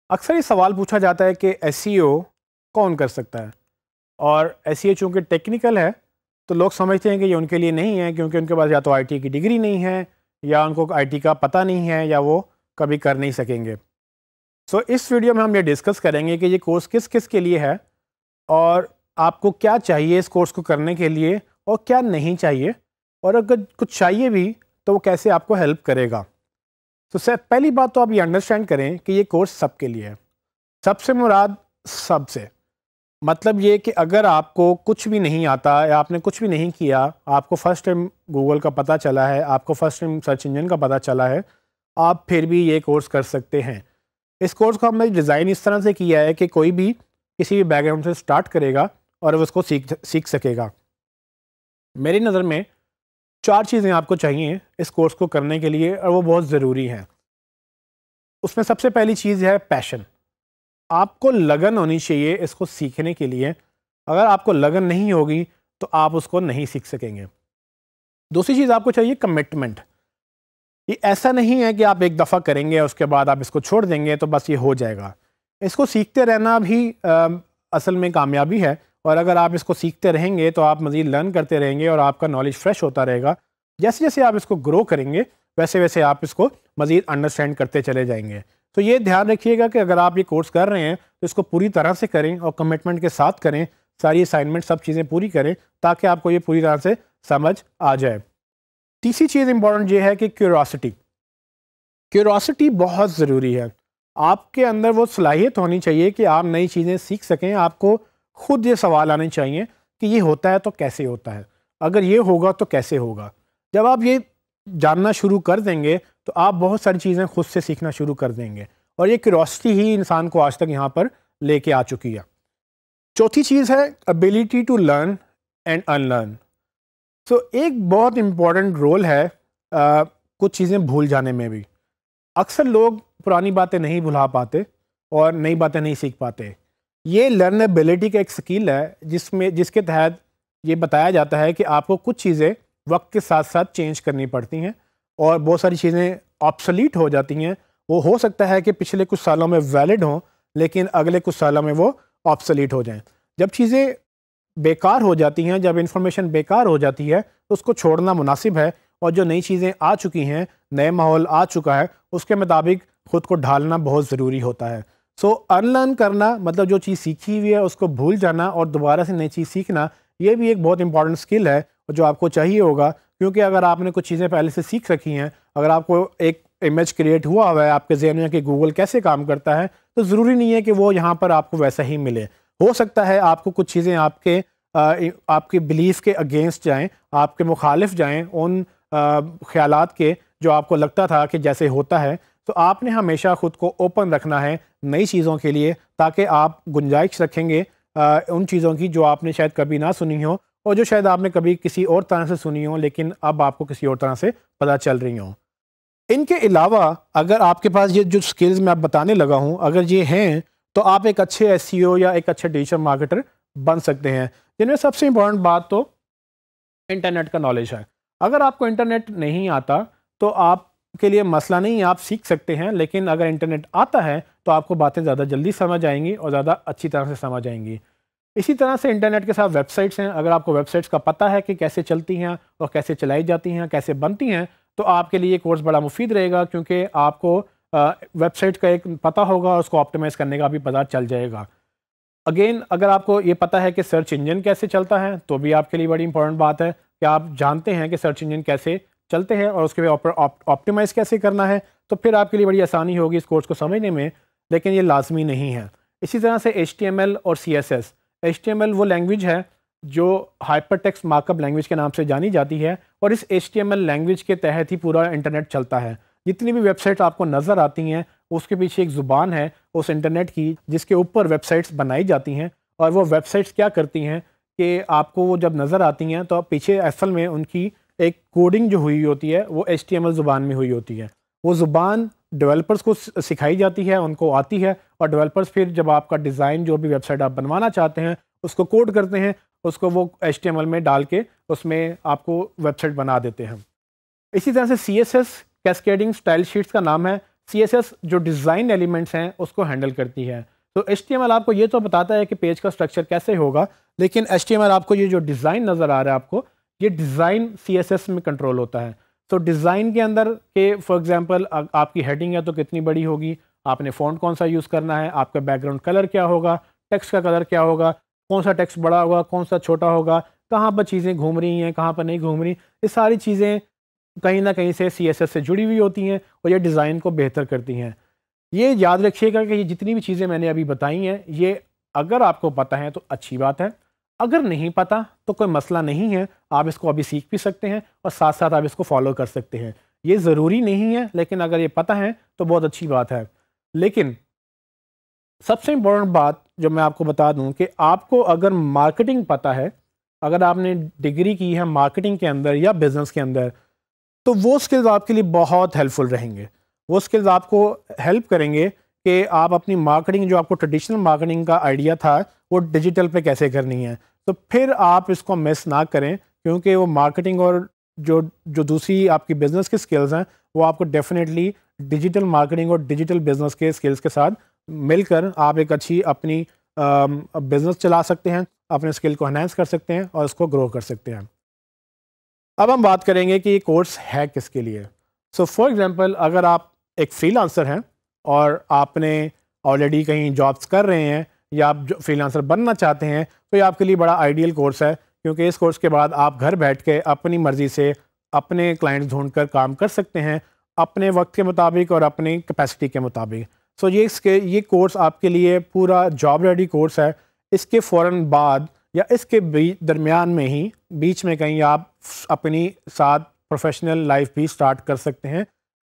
अक्सर ये सवाल पूछा जाता है कि एसईओ कौन कर सकता है। और एसईओ चूँकि टेक्निकल है तो लोग समझते हैं कि ये उनके लिए नहीं है, क्योंकि उनके पास या तो आईटी की डिग्री नहीं है या उनको आईटी का पता नहीं है या वो कभी कर नहीं सकेंगे। सो इस वीडियो में हम ये डिस्कस करेंगे कि ये कोर्स किस किस के लिए है और आपको क्या चाहिए इस कोर्स को करने के लिए और क्या नहीं चाहिए, और अगर कुछ चाहिए भी तो वो कैसे आपको हेल्प करेगा। तो पहली बात तो आप ये अंडरस्टैंड करें कि ये कोर्स सबके लिए है। सबसे मुराद सबसे मतलब ये कि अगर आपको कुछ भी नहीं आता या आपने कुछ भी नहीं किया, आपको फर्स्ट टाइम गूगल का पता चला है, आपको फर्स्ट टाइम सर्च इंजन का पता चला है, आप फिर भी ये कोर्स कर सकते हैं। इस कोर्स को हमने डिज़ाइन इस तरह से किया है कि कोई भी किसी भी बैकग्राउंड से स्टार्ट करेगा और उसको सीख सकेगा। मेरी नज़र में 4 चीज़ें आपको चाहिए इस कोर्स को करने के लिए और वो बहुत ज़रूरी हैं। उसमें सबसे पहली चीज़ है पैशन। आपको लगन होनी चाहिए इसको सीखने के लिए। अगर आपको लगन नहीं होगी तो आप उसको नहीं सीख सकेंगे। दूसरी चीज़ आपको चाहिए कमिटमेंट। ये ऐसा नहीं है कि आप एक दफ़ा करेंगे और उसके बाद आप इसको छोड़ देंगे तो बस ये हो जाएगा। इसको सीखते रहना भी असल में कामयाबी है, और अगर आप इसको सीखते रहेंगे तो आप मज़ीद लर्न करते रहेंगे और आपका नॉलेज फ्रेश होता रहेगा। जैसे जैसे आप इसको ग्रो करेंगे वैसे वैसे आप इसको मज़ीद अंडरस्टैंड करते चले जाएंगे। तो ये ध्यान रखिएगा कि अगर आप ये कोर्स कर रहे हैं तो इसको पूरी तरह से करें और कमिटमेंट के साथ करें, सारी असाइनमेंट सब चीज़ें पूरी करें ताकि आपको ये पूरी तरह से समझ आ जाए। तीसरी चीज़ इंपॉर्टेंट ये है कि क्यूरोसिटी बहुत ज़रूरी है। आपके अंदर वो सलाहियत होनी चाहिए कि आप नई चीज़ें सीख सकें। आपको खुद ये सवाल आने चाहिए कि ये होता है तो कैसे होता है, अगर ये होगा तो कैसे होगा। जब आप ये जानना शुरू कर देंगे तो आप बहुत सारी चीज़ें खुद से सीखना शुरू कर देंगे, और ये क्यूरोसिटी ही इंसान को आज तक यहाँ पर लेके आ चुकी है। चौथी चीज़ है ability to learn and unlearn. तो एक बहुत इम्पॉर्टेंट रोल है कुछ चीज़ें भूल जाने में भी। अक्सर लोग पुरानी बातें नहीं भुला पाते और नई बातें नहीं सीख पाते। ये लर्नेबिलिटी का एक स्किल है जिसके तहत ये बताया जाता है कि आपको कुछ चीज़ें वक्त के साथ साथ चेंज करनी पड़ती हैं और बहुत सारी चीज़ें ऑब्सोलीट हो जाती हैं। वो हो सकता है कि पिछले कुछ सालों में वैलिड हों लेकिन अगले कुछ सालों में वो ऑब्सोलीट हो जाएं। जब चीज़ें बेकार हो जाती हैं, जब इंफॉर्मेशन बेकार हो जाती है तो उसको छोड़ना मुनासिब है, और जो नई चीज़ें आ चुकी हैं, नए माहौल आ चुका है, उसके मुताबिक ख़ुद को ढालना बहुत ज़रूरी होता है। सो अनलर्न करना मतलब जो चीज़ सीखी हुई है उसको भूल जाना और दोबारा से नई चीज़ सीखना, ये भी एक बहुत इंपॉर्टेंट स्किल है जो आपको चाहिए होगा। क्योंकि अगर आपने कुछ चीज़ें पहले से सीख रखी हैं, अगर आपको एक इमेज क्रिएट हुआ हुआ है आपके ज़हन में कि गूगल कैसे काम करता है, तो ज़रूरी नहीं है कि वो यहाँ पर आपको वैसा ही मिले। हो सकता है आपको कुछ चीज़ें आपके बिलीफ के अगेंस्ट जाएं, आपके मुखालिफ जाएं उन ख्यालात के जो आपको लगता था कि जैसे होता है। तो आपने हमेशा ख़ुद को ओपन रखना है नई चीज़ों के लिए, ताकि आप गुंजाइश रखेंगे उन चीज़ों की जो आपने शायद कभी ना सुनी हो और जो शायद आपने कभी किसी और तरह से सुनी हो लेकिन अब आपको किसी और तरह से पता चल रही हो। इनके अलावा अगर आपके पास ये जो स्किल्स मैं आप बताने लगा हूँ अगर ये हैं तो आप एक अच्छे एसईओ या एक अच्छे डिजिटल मार्केटर बन सकते हैं। जिनमें सबसे इम्पोर्टेंट बात तो इंटरनेट का नॉलेज है। अगर आपको इंटरनेट नहीं आता तो आपके लिए मसला नहीं है, आप सीख सकते हैं। लेकिन अगर इंटरनेट आता है तो आपको बातें ज़्यादा जल्दी समझ आएंगी और ज़्यादा अच्छी तरह से समझ आएंगी। इसी तरह से इंटरनेट के साथ वेबसाइट्स हैं। अगर आपको वेबसाइट्स का पता है कि कैसे चलती हैं और कैसे चलाई जाती हैं, कैसे बनती हैं, तो आपके लिए कोर्स बड़ा मुफीद रहेगा, क्योंकि आपको वेबसाइट का एक पता होगा और उसको ऑप्टिमाइज़ करने का भी पता चल जाएगा। अगेन अगर आपको ये पता है कि सर्च इंजन कैसे चलता है तो भी आपके लिए बड़ी इंपॉर्टेंट बात है कि आप जानते हैं कि सर्च इंजन कैसे चलते हैं और उसके ऊपर ऑप्टिमाइज़ कैसे करना है, तो फिर आपके लिए बड़ी आसानी होगी इस कोर्स को समझने में। लेकिन ये लाजमी नहीं है। इसी तरह से HTML और CSS। HTML वो लैंग्वेज है जो हाइपर टेक्स्ट मार्कअप लैंग्वेज के नाम से जानी जाती है, और इस HTML लैंग्वेज के तहत ही पूरा इंटरनेट चलता है। जितनी भी वेबसाइट आपको नज़र आती हैं उसके पीछे एक ज़ुबान है उस इंटरनेट की जिसके ऊपर वेबसाइट्स बनाई जाती हैं। और वो वेबसाइट्स क्या करती हैं कि आपको वो जब नज़र आती हैं तो पीछे असल में उनकी एक कोडिंग जो हुई होती है वो HTML ज़ुबान में हुई होती है। वो ज़ुबान डेवलपर्स को सिखाई जाती है, उनको आती है, और डेवलपर्स फिर जब आपका डिज़ाइन जो भी वेबसाइट आप बनवाना चाहते हैं उसको कोड करते हैं, उसको वो HTML में डाल के उसमें आपको वेबसाइट बना देते हैं। इसी तरह से CSS कैस्केडिंग स्टाइल शीट्स का नाम है। CSS जो डिज़ाइन एलिमेंट्स हैं उसको हैंडल करती है। तो HTML आपको ये तो बताता है कि पेज का स्ट्रक्चर कैसे होगा, लेकिन HTML आपको ये जो डिज़ाइन नज़र आ रहा है आपको, ये डिज़ाइन CSS में कंट्रोल होता है। तो डिज़ाइन के अंदर के फॉर एग्जांपल आपकी हेडिंग है तो कितनी बड़ी होगी, आपने फ़ॉन्ट कौन सा यूज़ करना है, आपका बैकग्राउंड कलर क्या होगा, टेक्स्ट का कलर क्या होगा, कौन सा टेक्स्ट बड़ा होगा, कौन सा छोटा होगा, कहाँ पर चीज़ें घूम रही हैं, कहाँ पर नहीं घूम रही, ये सारी चीज़ें कहीं ना कहीं से CSS से जुड़ी हुई होती हैं और ये डिज़ाइन को बेहतर करती हैं। ये याद रखिएगा कि ये जितनी भी चीज़ें मैंने अभी बताई हैं, ये अगर आपको पता है तो अच्छी बात है, अगर नहीं पता तो कोई मसला नहीं है, आप इसको अभी सीख भी सकते हैं और साथ साथ आप इसको फॉलो कर सकते हैं। ये ज़रूरी नहीं है, लेकिन अगर ये पता है तो बहुत अच्छी बात है। लेकिन सबसे इम्पोर्टेंट बात जो मैं आपको बता दूं कि आपको अगर मार्केटिंग पता है, अगर आपने डिग्री की है मार्केटिंग के अंदर या बिज़नेस के अंदर, तो वो स्किल्स आपके लिए बहुत हेल्पफुल रहेंगे। वो स्किल्स आपको हेल्प करेंगे कि आप अपनी मार्केटिंग, जो आपको ट्रेडिशनल मार्केटिंग का आइडिया था, वो डिजिटल पे कैसे करनी है। तो फिर आप इसको मिस ना करें, क्योंकि वो मार्केटिंग और जो जो दूसरी आपकी बिज़नेस की स्किल्स हैं वो आपको डेफिनेटली डिजिटल मार्केटिंग और डिजिटल बिज़नेस के स्किल्स के साथ मिलकर आप एक अच्छी अपनी बिज़नेस चला सकते हैं, अपने स्किल को एनहांस कर सकते हैं और उसको ग्रो कर सकते हैं। अब हम बात करेंगे कि ये कोर्स है किसके लिए। सो फॉर एग्जांपल, अगर आप एक फ्रीलांसर हैं और आपने ऑलरेडी कहीं जॉब्स कर रहे हैं या आप फ्रीलांसर बनना चाहते हैं, तो ये आपके लिए बड़ा आइडियल कोर्स है, क्योंकि इस कोर्स के बाद आप घर बैठ के अपनी मर्ज़ी से अपने क्लाइंट्स ढूंढकर काम कर सकते हैं, अपने वक्त के मुताबिक और अपनी कैपेसिटी के मुताबिक। सो ये कोर्स आपके लिए पूरा जॉब रेडी कोर्स है। इसके फ़ौरन बाद या इसके दरमियान में ही, बीच में कहीं, आप अपनी साथ प्रोफेशनल लाइफ भी स्टार्ट कर सकते हैं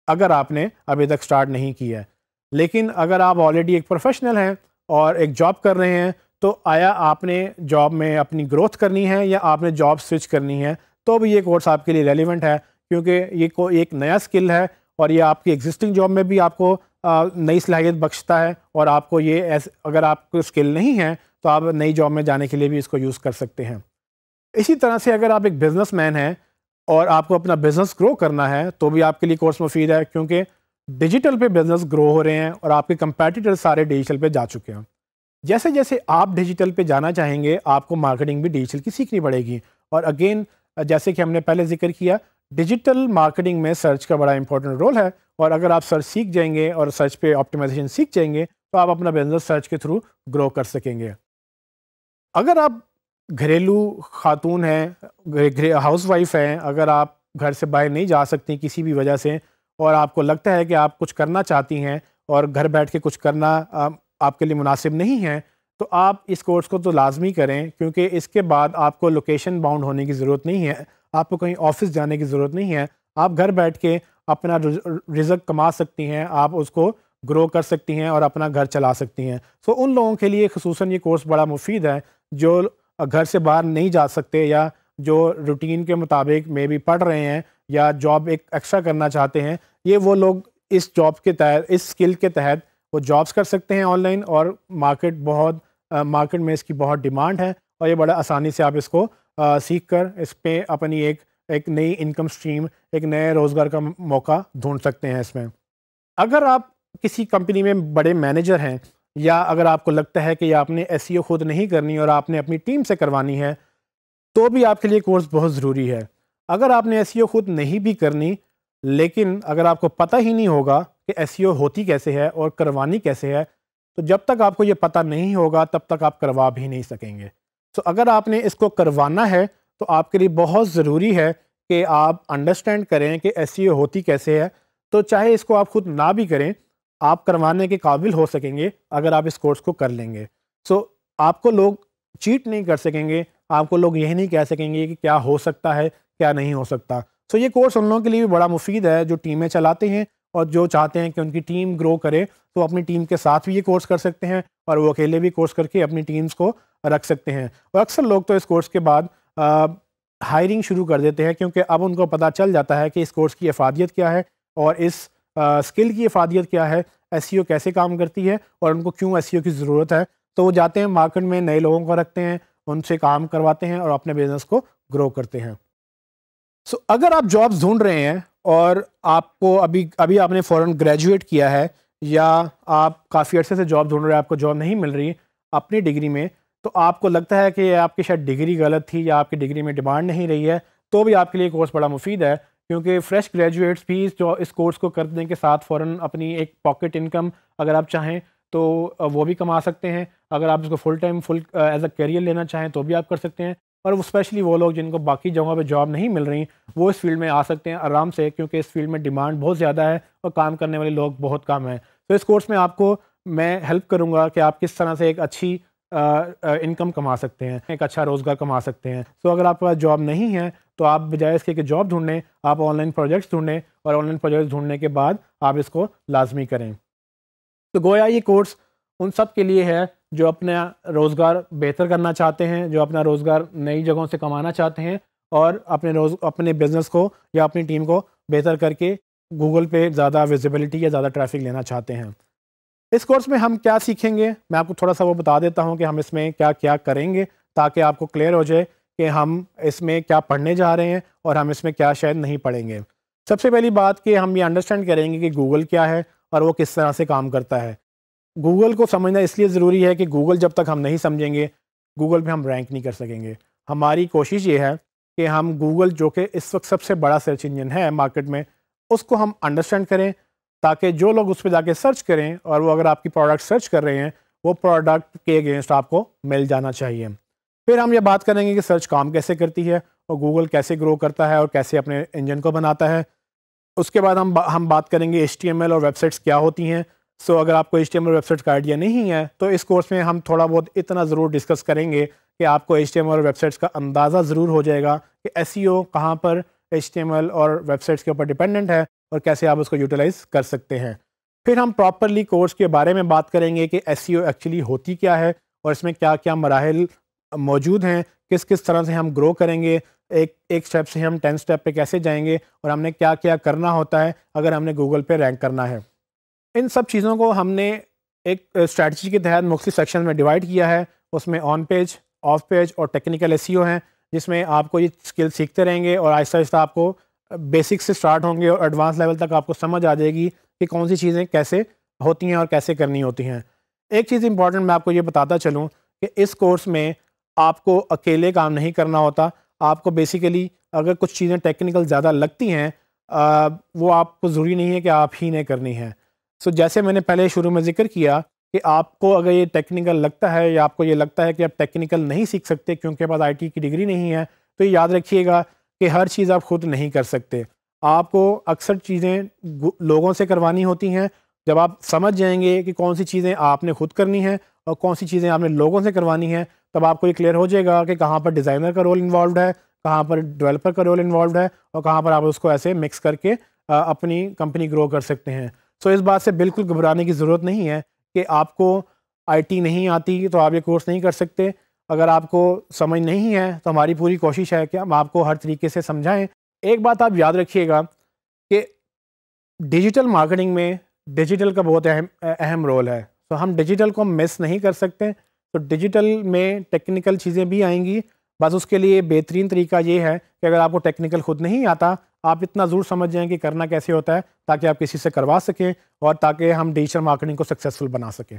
अगर आपने अभी तक स्टार्ट नहीं किया है। लेकिन अगर आप ऑलरेडी एक प्रोफेशनल हैं और एक जॉब कर रहे हैं, तो आया आपने जॉब में अपनी ग्रोथ करनी है या आपने जॉब स्विच करनी है, तो भी ये कोर्स आपके लिए रेलिवेंट है, क्योंकि ये एक नया स्किल है और ये आपकी एग्जिस्टिंग जॉब में भी आपको नई सलाहियत बख्शता है। और आपको ये अगर आपको स्किल नहीं है तो आप नई जॉब में जाने के लिए भी इसको यूज़ कर सकते हैं। इसी तरह से अगर आप एक बिजनेसमैन हैं और आपको अपना बिजनेस ग्रो करना है, तो भी आपके लिए कोर्स मुफीद है, क्योंकि डिजिटल पे बिजनेस ग्रो हो रहे हैं और आपके कंपेटिटर सारे डिजिटल पे जा चुके हैं। जैसे जैसे आप डिजिटल पे जाना चाहेंगे, आपको मार्केटिंग भी डिजिटल की सीखनी पड़ेगी। और अगेन, जैसे कि हमने पहले जिक्र किया, डिजिटल मार्केटिंग में सर्च का बड़ा इंपॉर्टेंट रोल है। और अगर आप सर्च सीख जाएंगे और सर्च पे ऑप्टिमाइजेशन सीख जाएंगे, तो आप अपना बिजनेस सर्च के थ्रू ग्रो कर सकेंगे। अगर आप घरेलू खातून हैं, हाउस वाइफ हैं, अगर आप घर से बाहर नहीं जा सकती किसी भी वजह से और आपको लगता है कि आप कुछ करना चाहती हैं और घर बैठ के कुछ करना आपके लिए मुनासिब नहीं है, तो आप इस कोर्स को तो लाजमी करें, क्योंकि इसके बाद आपको लोकेशन बाउंड होने की ज़रूरत नहीं है, आपको कहीं ऑफिस जाने की ज़रूरत नहीं है। आप घर बैठ के अपना रिज़्क कमा सकती हैं, आप उसको ग्रो कर सकती हैं और अपना घर चला सकती हैं। सो उन लोगों के लिए ख़ुसूसन ये कोर्स बड़ा मुफीद है जो घर से बाहर नहीं जा सकते या जो रूटीन के मुताबिक में भी पढ़ रहे हैं या जॉब एक एक्स्ट्रा करना चाहते हैं। ये वो लोग इस जॉब के तहत, इस स्किल के तहत वो जॉब्स कर सकते हैं ऑनलाइन, और मार्केट में इसकी बहुत डिमांड है और ये बड़ा आसानी से आप इसको सीख कर इस पर अपनी एक नई इनकम स्ट्रीम, एक नए रोज़गार का मौका ढूंढ सकते हैं इसमें। अगर आप किसी कंपनी में बड़े मैनेजर हैं, या अगर आपको लगता है कि आपने एसईओ खुद नहीं करनी और आपने अपनी टीम से करवानी है, तो भी आपके लिए कोर्स बहुत ज़रूरी है। अगर आपने एसईओ खुद नहीं भी करनी, लेकिन अगर आपको पता ही नहीं होगा कि एसईओ होती कैसे है और करवानी कैसे है, तो जब तक आपको ये पता नहीं होगा तब तक आप करवा भी नहीं सकेंगे। तो अगर आपने इसको करवाना है, तो आपके लिए बहुत ज़रूरी है कि आप अंडरस्टैंड करें कि एसईओ होती कैसे है। तो चाहे इसको आप खुद ना भी करें, आप करवाने के काबिल हो सकेंगे अगर आप इस कोर्स को कर लेंगे। सो आपको लोग चीट नहीं कर सकेंगे, आपको लोग यही नहीं कह सकेंगे कि क्या हो सकता है, क्या नहीं हो सकता। सो ये कोर्स उन लोगों के लिए भी बड़ा मुफीद है जो टीमें चलाते हैं और जो चाहते हैं कि उनकी टीम ग्रो करे, तो अपनी टीम के साथ भी ये कोर्स कर सकते हैं और वो अकेले भी कोर्स करके अपनी टीम्स को रख सकते हैं। और अक्सर लोग तो इस कोर्स के बाद हायरिंग शुरू कर देते हैं, क्योंकि अब उनको पता चल जाता है कि इस कोर्स की अफादियत क्या है और इस स्किल की अफादियत क्या है, एसईओ कैसे काम करती है और उनको क्यों एसईओ की ज़रूरत है। तो वो जाते हैं मार्केट में, नए लोगों को रखते हैं, उनसे काम करवाते हैं और अपने बिजनेस को ग्रो करते हैं। सो अगर आप जॉब्स ढूंढ रहे हैं और आपको अभी अभी आपने फ़ौरन ग्रेजुएट किया है, या आप काफ़ी अर्से से जॉब ढूंढ रहे हैं, आपको जॉब नहीं मिल रही अपनी डिग्री में, तो आपको लगता है कि आपकी शायद डिग्री गलत थी या आपकी डिग्री में डिमांड नहीं रही है, तो भी आपके लिए कोर्स बड़ा मुफीद है, क्योंकि फ्रेश ग्रेजुएट्स भी जो इस कोर्स को करने के साथ फ़ौरन अपनी एक पॉकेट इनकम अगर आप चाहें तो वो भी कमा सकते हैं। अगर आप इसको full time as a career लेना चाहें तो भी आप कर सकते हैं। और वो स्पेशली वो लोग जिनको बाकी जगहों पे जॉब नहीं मिल रही, वो इस फील्ड में आ सकते हैं आराम से, क्योंकि इस फील्ड में डिमांड बहुत ज़्यादा है और काम करने वाले लोग बहुत कम हैं। तो इस कोर्स में आपको मैं हेल्प करूँगा कि आप किस तरह से एक अच्छी इनकम कमा सकते हैं, एक अच्छा रोज़गार कमा सकते हैं। तो अगर आपके पास जॉब नहीं है तो आप बजाय इसके कि जॉब ढूंढें, आप ऑनलाइन प्रोजेक्ट्स ढूंढें, और ऑनलाइन प्रोजेक्ट्स ढूंढने के बाद आप इसको लाजमी करें। तो गोया ये कोर्स उन सब के लिए है जो अपना रोज़गार बेहतर करना चाहते हैं, जो अपना रोज़गार नई जगहों से कमाना चाहते हैं, और अपने बिज़नेस को या अपनी टीम को बेहतर करके गूगल पे ज़्यादा विजिबिलिटी या ज़्यादा ट्रैफिक लेना चाहते हैं। इस कोर्स में हम क्या सीखेंगे, मैं आपको थोड़ा सा वो बता देता हूँ कि हम इसमें क्या क्या करेंगे, ताकि आपको क्लियर हो जाए कि हम इसमें क्या पढ़ने जा रहे हैं और हम इसमें क्या शायद नहीं पढ़ेंगे। सबसे पहली बात कि हम ये अंडरस्टैंड करेंगे कि गूगल क्या है और वो किस तरह से काम करता है। गूगल को समझना इसलिए ज़रूरी है कि गूगल जब तक हम नहीं समझेंगे, गूगल पे हम रैंक नहीं कर सकेंगे। हमारी कोशिश ये है कि हम गूगल, जो कि इस वक्त सबसे बड़ा सर्च इंजन है मार्केट में, उसको हम अंडरस्टैंड करें, ताकि जो लोग उस पर जाके सर्च करें और वो अगर आपकी प्रोडक्ट सर्च कर रहे हैं, वो प्रोडक्ट के अगेंस्ट आपको मिल जाना चाहिए। फिर हम ये बात करेंगे कि सर्च काम कैसे करती है और गूगल कैसे ग्रो करता है और कैसे अपने इंजन को बनाता है। उसके बाद हम बात करेंगे HTML और वेबसाइट्स क्या होती हैं। सो अगर आपको HTML वेबसाइट्स का आइडिया नहीं है तो इस कोर्स में हम थोड़ा बहुत इतना ज़रूर डिस्कस करेंगे कि आपको HTML और वेबसाइट्स का अंदाज़ा ज़रूर हो जाएगा कि SEO कहाँ पर HTML और वेबसाइट्स के ऊपर डिपेंडेंट है और कैसे आप उसको यूटिलाइज़ कर सकते हैं। फिर हम प्रॉपरली कोर्स के बारे में बात करेंगे कि SEO एक्चुअली होती क्या है और इसमें क्या क्या मराहिल मौजूद हैं, किस किस तरह से हम ग्रो करेंगे, एक एक स्टेप से हम 10 स्टेप पे कैसे जाएंगे, और हमने क्या क्या करना होता है अगर हमने गूगल पे रैंक करना है। इन सब चीज़ों को हमने एक स्ट्रैटेजी के तहत मुख्तलिफ सेक्शन में डिवाइड किया है। उसमें ऑन पेज, ऑफ पेज और टेक्निकल SEO हैं, जिसमें आपको ये स्किल सीखते रहेंगे और आहिस्ता आहिस्ता आपको बेसिक से स्टार्ट होंगे और एडवांस लेवल तक आपको समझ आ जाएगी कि कौन सी चीज़ें कैसे होती हैं और कैसे करनी होती हैं। एक चीज़ इंपॉर्टेंट मैं आपको ये बताता चलूँ कि इस कोर्स में आपको अकेले काम नहीं करना होता। आपको बेसिकली अगर कुछ चीज़ें टेक्निकल ज़्यादा लगती हैं, वो आपको ज़रूरी नहीं है कि आप ही ने करनी है। सो जैसे मैंने पहले शुरू में ज़िक्र किया कि आपको अगर ये टेक्निकल लगता है या आपको ये लगता है कि आप टेक्निकल नहीं सीख सकते क्योंकि पास IT की डिग्री नहीं है, तो ये याद रखिएगा कि हर चीज़ आप खुद नहीं कर सकते। आपको अक्सर चीज़ें लोगों से करवानी होती हैं। जब आप समझ जाएंगे कि कौन सी चीज़ें आपने खुद करनी है और कौन सी चीज़ें आपने लोगों से करवानी है, तब आपको ये क्लियर हो जाएगा कि कहाँ पर डिज़ाइनर का रोल इन्वॉल्व है, कहाँ पर डेवलपर का रोल इन्वॉल्व है और कहाँ पर आप उसको ऐसे मिक्स करके अपनी कंपनी ग्रो कर सकते हैं। सो इस बात से बिल्कुल घबराने की ज़रूरत नहीं है कि आपको IT नहीं आती तो आप ये कोर्स नहीं कर सकते। अगर आपको समझ नहीं है तो हमारी पूरी कोशिश है कि हम आपको हर तरीके से समझाएं। एक बात आप याद रखिएगा कि डिजिटल मार्केटिंग में डिजिटल का बहुत अहम रोल है। तो हम डिजिटल को मिस नहीं कर सकते। तो डिजिटल में टेक्निकल चीज़ें भी आएंगी, बस उसके लिए बेहतरीन तरीका ये है कि अगर आपको टेक्निकल खुद नहीं आता, आप इतना ज़रूर समझ जाएं कि करना कैसे होता है, ताकि आप किसी से करवा सकें और ताकि हम डिजिटल मार्केटिंग को सक्सेसफुल बना सकें।